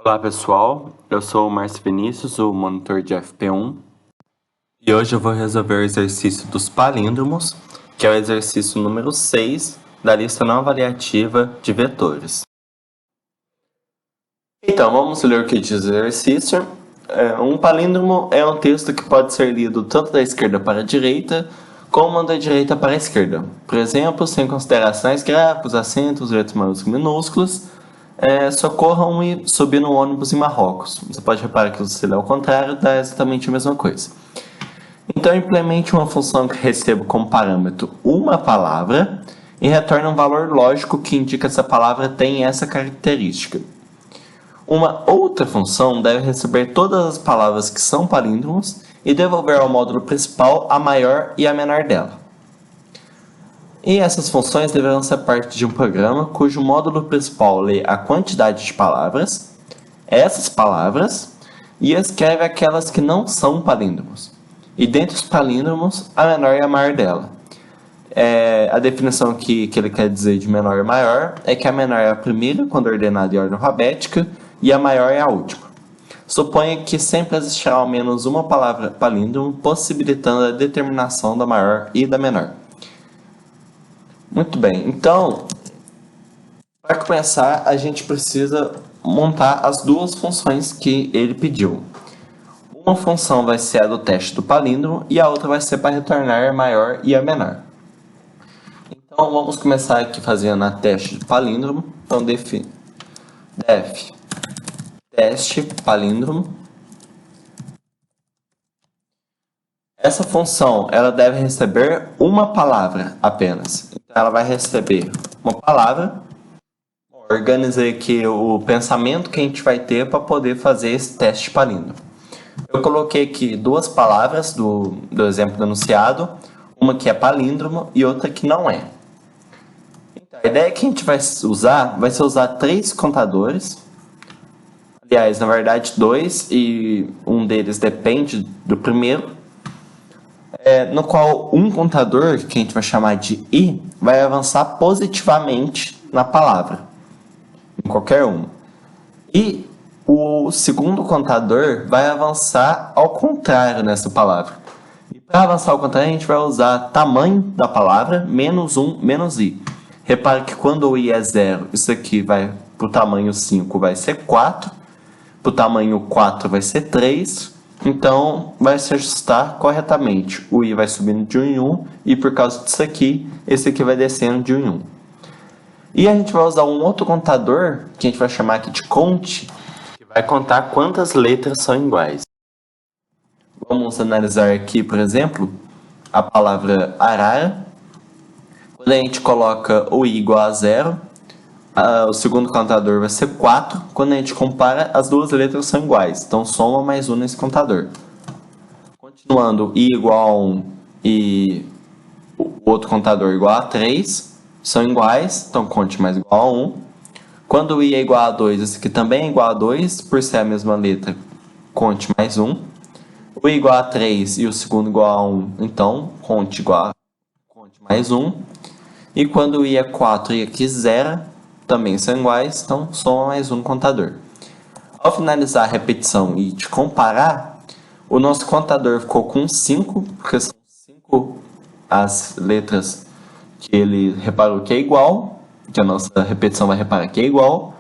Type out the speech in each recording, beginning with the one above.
Olá pessoal, eu sou o Márcio Vinícius, o monitor de FP1, e hoje eu vou resolver o exercício dos palíndromos, que é o exercício número 6 da lista não avaliativa de vetores. Então, vamos ler o que diz o exercício. Um palíndromo é um texto que pode ser lido tanto da esquerda para a direita, como da direita para a esquerda. Por exemplo, sem considerar sinais gráficos, acentos, letras maiúsculas e minúsculas, socorram e subir no ônibus em Marrocos. Você pode reparar que se você ler ao contrário, dá exatamente a mesma coisa. Então, implemente uma função que receba como parâmetro uma palavra e retorne um valor lógico que indica se a palavra tem essa característica. Uma outra função deve receber todas as palavras que são palíndromos e devolver ao módulo principal a maior e a menor dela. E essas funções deverão ser parte de um programa cujo módulo principal lê a quantidade de palavras, essas palavras, e escreve aquelas que não são palíndromos. E dentre os palíndromos, a menor e a maior dela. A definição que ele quer dizer de menor e maior é que a menor é a primeira, quando ordenada em ordem alfabética, e a maior é a última. Suponha que sempre existirá ao menos uma palavra palíndromo, possibilitando a determinação da maior e da menor. Muito bem, então, para começar, a gente precisa montar as duas funções que ele pediu. Uma função vai ser a do teste do palíndromo e a outra vai ser para retornar a maior e a menor. Então, vamos começar aqui fazendo a teste do palíndromo. Então, def teste palíndromo. Essa função ela deve receber uma palavra apenas. Então, ela vai receber uma palavra. Organizei aqui o pensamento que a gente vai ter para poder fazer esse teste palíndromo. Eu coloquei aqui duas palavras do exemplo do enunciado, uma que é palíndromo e outra que não é. Então, a ideia que a gente vai ser usar três contadores. Aliás, na verdade, dois, e um deles depende do primeiro. No qual um contador, que a gente vai chamar de I, vai avançar positivamente na palavra, em qualquer um. E o segundo contador vai avançar ao contrário nessa palavra. E para avançar ao contrário, a gente vai usar tamanho da palavra, menos 1, menos I. Repare que quando o I é 0, isso aqui vai para o tamanho 5, vai ser 4. Para o tamanho 4 vai ser 3. Então, vai se ajustar corretamente. O I vai subindo de 1 em 1 e por causa disso aqui, esse aqui vai descendo de 1 em 1. E a gente vai usar um outro contador, que a gente vai chamar aqui de conte, que vai contar quantas letras são iguais. Vamos analisar aqui, por exemplo, a palavra arara. Quando a gente coloca o I igual a 0, o segundo contador vai ser 4. Quando a gente compara, as duas letras são iguais. Então, soma mais 1 nesse contador. Continuando, I igual a 1 e o outro contador igual a 3 são iguais. Então, conte mais igual a 1. Quando o I é igual a 2, esse aqui também é igual a 2. Por ser a mesma letra, conte mais 1. O I igual a 3 e o segundo igual a 1, então, conte mais 1. E quando o I é 4 e aqui 0, também são iguais, então soma mais 1 no contador. Ao finalizar a repetição e de comparar, o nosso contador ficou com 5, porque são 5 as letras que ele reparou que é igual, que a nossa repetição vai reparar que é igual,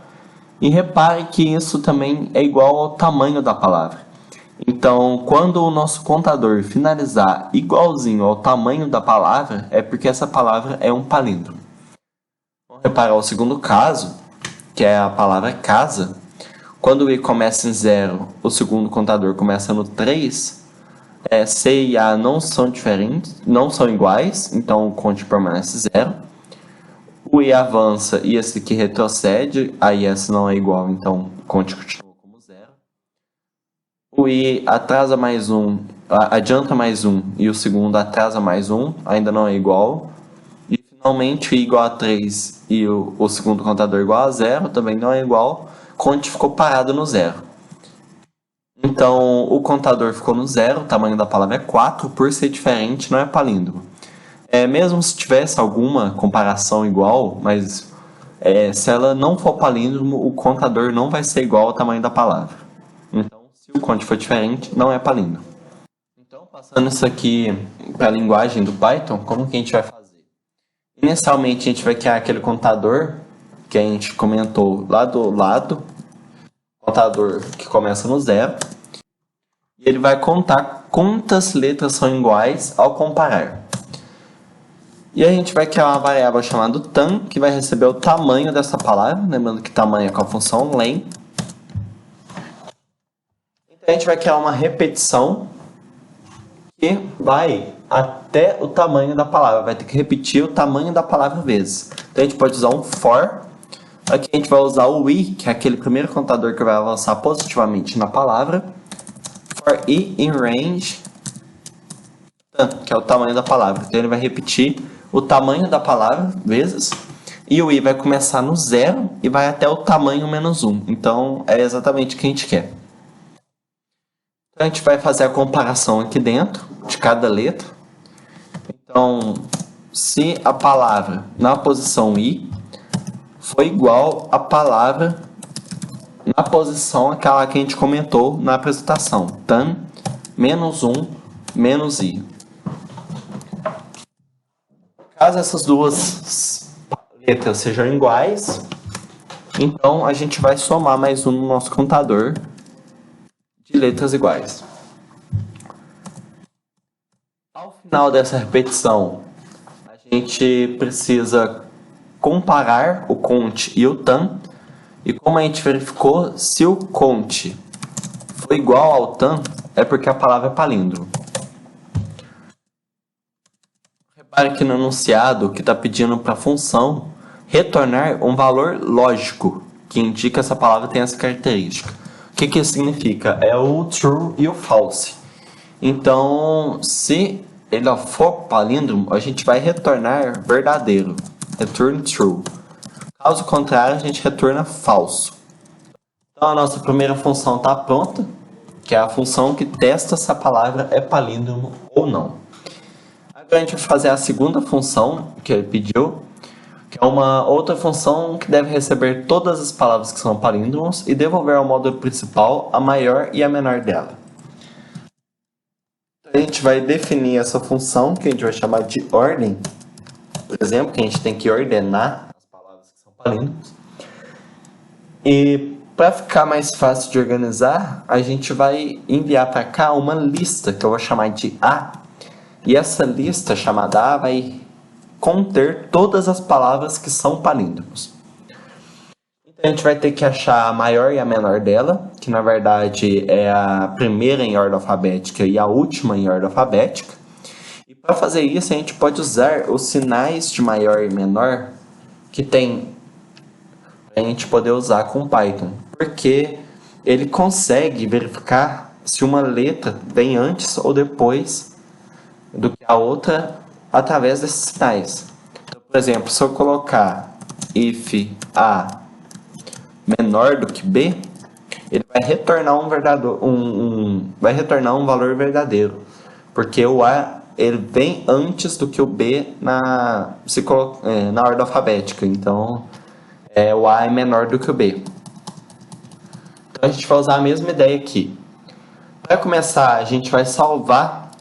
e repare que isso também é igual ao tamanho da palavra. Então, quando o nosso contador finalizar igualzinho ao tamanho da palavra, é porque essa palavra é um palíndromo. Vamos reparar o segundo caso, que é a palavra casa. Quando o I começa em 0, o segundo contador começa no 3. C e A não são diferentes, não são iguais, então o conte permanece 0. O I avança e esse aqui retrocede, aí esse não é igual, então o conte continua como 0. O I atrasa mais 1, adianta mais 1 e o segundo atrasa mais 1, ainda não é igual. E finalmente o I igual a 3 e o segundo contador igual a 0, também não é igual. Conte ficou parado no 0. Então, o contador ficou no 0, o tamanho da palavra é 4, por ser diferente, não é palíndromo. Mesmo se tivesse alguma comparação igual, mas se ela não for palíndromo, o contador não vai ser igual ao tamanho da palavra. Então, se o count for diferente, não é palíndromo. Então, passando isso aqui para a linguagem do Python, como que a gente vai fazer? Inicialmente, a gente vai criar aquele contador que a gente comentou lá do lado, contador que começa no 0, e ele vai contar quantas letras são iguais ao comparar. E a gente vai criar uma variável chamada tam, que vai receber o tamanho dessa palavra, lembrando que tamanho é com a função len. Então a gente vai criar uma repetição que vai até o tamanho da palavra, vai ter que repetir o tamanho da palavra vezes. Então a gente pode usar um for, aqui a gente vai usar o i, que é aquele primeiro contador que vai avançar positivamente na palavra, for i in range, que é o tamanho da palavra. Então ele vai repetir o tamanho da palavra vezes, e o i vai começar no 0 e vai até o tamanho menos 1. Então é exatamente o que a gente quer. Então a gente vai fazer a comparação aqui dentro de cada letra. Então, se a palavra na posição i foi igual à palavra na posição aquela que a gente comentou na apresentação, tam menos 1 menos i. Caso essas duas letras sejam iguais, então a gente vai somar mais um no nosso contador de letras iguais. Ao final dessa repetição, a gente precisa comparar o count e o tam, e como a gente verificou, se o count for igual ao tam, é porque a palavra é palíndromo. Repare que no enunciado que está pedindo para a função retornar um valor lógico, que indica que essa palavra tem essa característica. O que isso significa? É o true e o false. Então, se ele for palíndromo, a gente vai retornar verdadeiro. Return true. Caso contrário, a gente retorna falso. Então, a nossa primeira função está pronta, que é a função que testa se a palavra é palíndromo ou não. Agora a gente vai fazer a segunda função que ele pediu, que é uma outra função que deve receber todas as palavras que são palíndromos e devolver ao módulo principal a maior e a menor dela. Então, a gente vai definir essa função, que a gente vai chamar de ordem, por exemplo, que a gente tem que ordenar as palavras que são palíndromos. E para ficar mais fácil de organizar, a gente vai enviar para cá uma lista, que eu vou chamar de A. E essa lista chamada A vai conter todas as palavras que são palíndromos. Então a gente vai ter que achar a maior e a menor dela, que na verdade é a primeira em ordem alfabética e a última em ordem alfabética. E para fazer isso a gente pode usar os sinais de maior e menor que tem para a gente poder usar com o Python, porque ele consegue verificar se uma letra vem antes ou depois do que a outra através desses sinais. Então, por exemplo, se eu colocar if A menor do que B, ele vai retornar vai retornar um valor verdadeiro, porque o A ele vem antes do que o B na ordem alfabética. Então o A é menor do que o B. Então a gente vai usar a mesma ideia aqui. Para começar, a gente vai salvar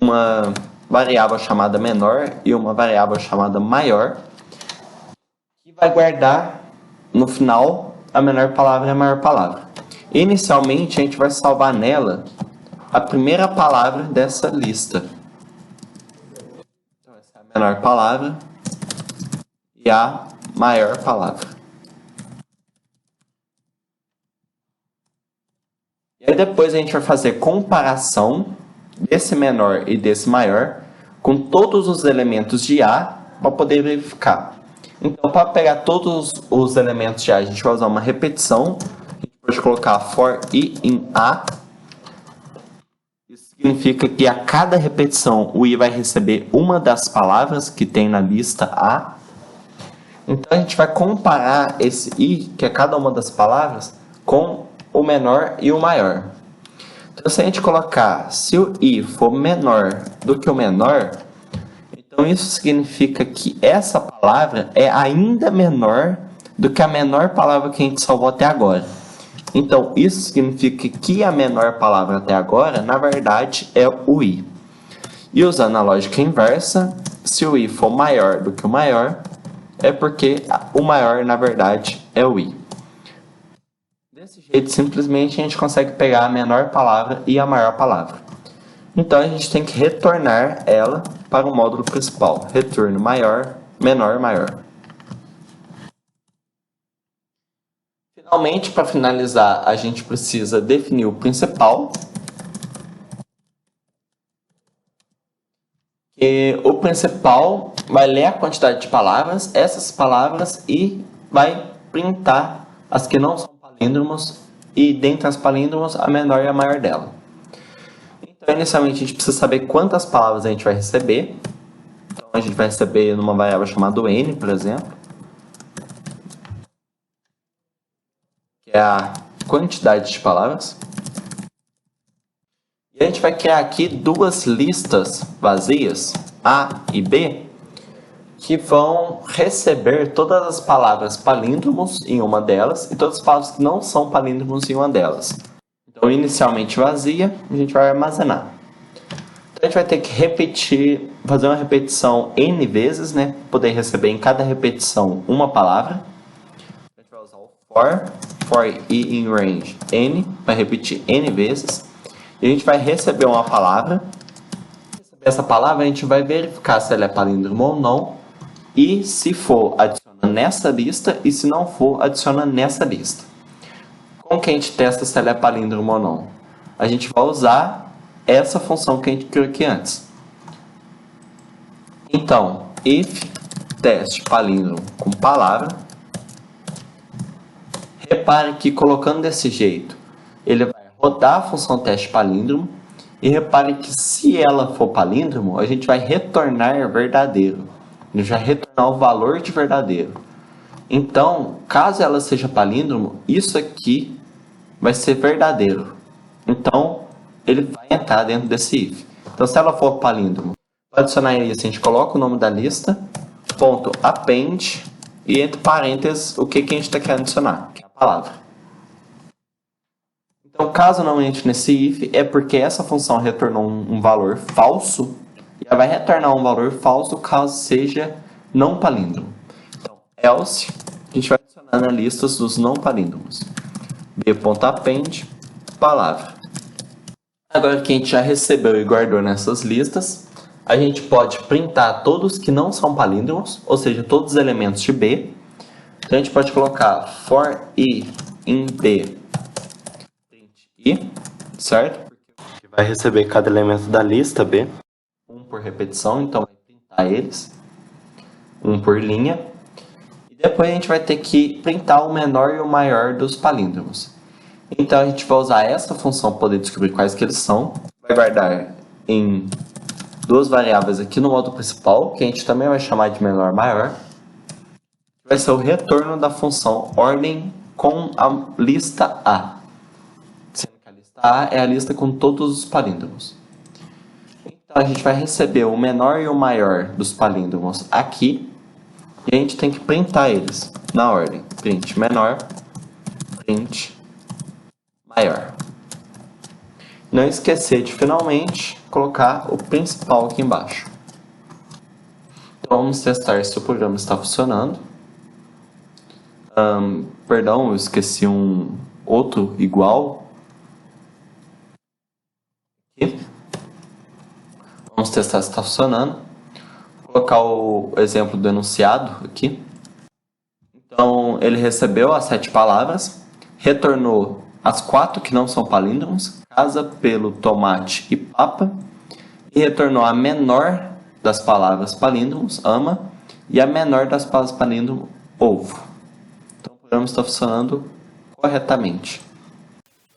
uma variável chamada menor e uma variável chamada maior, que vai guardar no final a menor palavra e a maior palavra. Inicialmente a gente vai salvar nela a primeira palavra dessa lista. Então essa é a menor palavra e a maior palavra. E aí depois a gente vai fazer comparação desse menor e desse maior com todos os elementos de A para poder verificar. Então, para pegar todos os elementos de A, a gente vai usar uma repetição. A gente pode colocar for i em A. Isso significa que a cada repetição o i vai receber uma das palavras que tem na lista A. Então, a gente vai comparar esse i, que é cada uma das palavras, com o menor e o maior. Então, se a gente colocar, se o i for menor do que o menor, então Então isso significa que essa palavra é ainda menor do que a menor palavra que a gente salvou até agora. Então isso significa que a menor palavra até agora, na verdade, é o i. E usando a lógica inversa, se o i for maior do que o maior, é porque o maior, na verdade, é o i. Desse jeito, simplesmente, a gente consegue pegar a menor palavra e a maior palavra. Então, a gente tem que retornar ela para o módulo principal. Retorno maior, menor, maior. Finalmente, para finalizar, a gente precisa definir o principal. E o principal vai ler a quantidade de palavras, essas palavras, e vai printar as que não são palíndromos, e dentre as palíndromos, a menor e a maior dela. Então, inicialmente, a gente precisa saber quantas palavras a gente vai receber. Então, a gente vai receber numa variável chamada n, por exemplo, que é a quantidade de palavras. E a gente vai criar aqui duas listas vazias, A e B, que vão receber todas as palavras palíndromos em uma delas e todas as palavras que não são palíndromos em uma delas. Então, inicialmente vazia, a gente vai armazenar. Então, a gente vai ter que repetir, fazer uma repetição n vezes, né? Poder receber em cada repetição uma palavra. A gente vai usar o for i in range n, vai repetir n vezes. E a gente vai receber uma palavra. Essa palavra a gente vai verificar se ela é palíndromo ou não. E se for, adiciona nessa lista. E se não for, adiciona nessa lista. Como que a gente testa se ela é palíndromo ou não? A gente vai usar essa função que a gente criou aqui antes. Então, if teste palíndromo com palavra. Repare que colocando desse jeito, ele vai rodar a função teste palíndromo. E repare que se ela for palíndromo, a gente vai retornar verdadeiro. A gente vai retornar o valor de verdadeiro. Então, caso ela seja palíndromo, isso aqui vai ser verdadeiro. Então, ele vai entrar dentro desse if. Então, se ela for palíndromo, para adicionar isso, a gente coloca o nome da lista, ponto append, e entre parênteses, o que a gente está querendo adicionar, que é a palavra. Então, caso não entre nesse if, é porque essa função retornou um valor falso, e ela vai retornar um valor falso caso seja não palíndromo. Então, else, a gente vai adicionar na lista dos não palíndromos. b.append, palavra. Agora que a gente já recebeu e guardou nessas listas, a gente pode printar todos que não são palíndromos, ou seja, todos os elementos de B. Então, a gente pode colocar for i in B i, certo? Porque vai receber cada elemento da lista B. Um por repetição, então vai printar eles. Um por linha. E depois a gente vai ter que printar o menor e o maior dos palíndromos. Então a gente vai usar essa função para poder descobrir quais que eles são. Vai guardar em duas variáveis aqui no módulo principal, que a gente também vai chamar de menor e maior. Vai ser o retorno da função ordem com a lista A. A é a lista com todos os palíndromos. Então, a gente vai receber o menor e o maior dos palíndromos aqui. E a gente tem que printar eles na ordem. Print menor, print maior. Não esquecer de, finalmente, colocar o principal aqui embaixo. Então, vamos testar se o programa está funcionando. Perdão, eu esqueci um outro igual. Vamos testar se está funcionando. Vou colocar o exemplo do enunciado aqui. Então, ele recebeu as 7 palavras, retornou as 4 que não são palíndromos, casa, pelo, tomate e papa, e retornou a menor das palavras palíndromos, ama, e a menor das palavras palíndromo, ovo. Então, o programa está funcionando corretamente.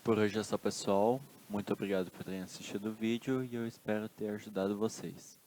Por hoje é só, pessoal. Muito obrigado por terem assistido o vídeo e eu espero ter ajudado vocês.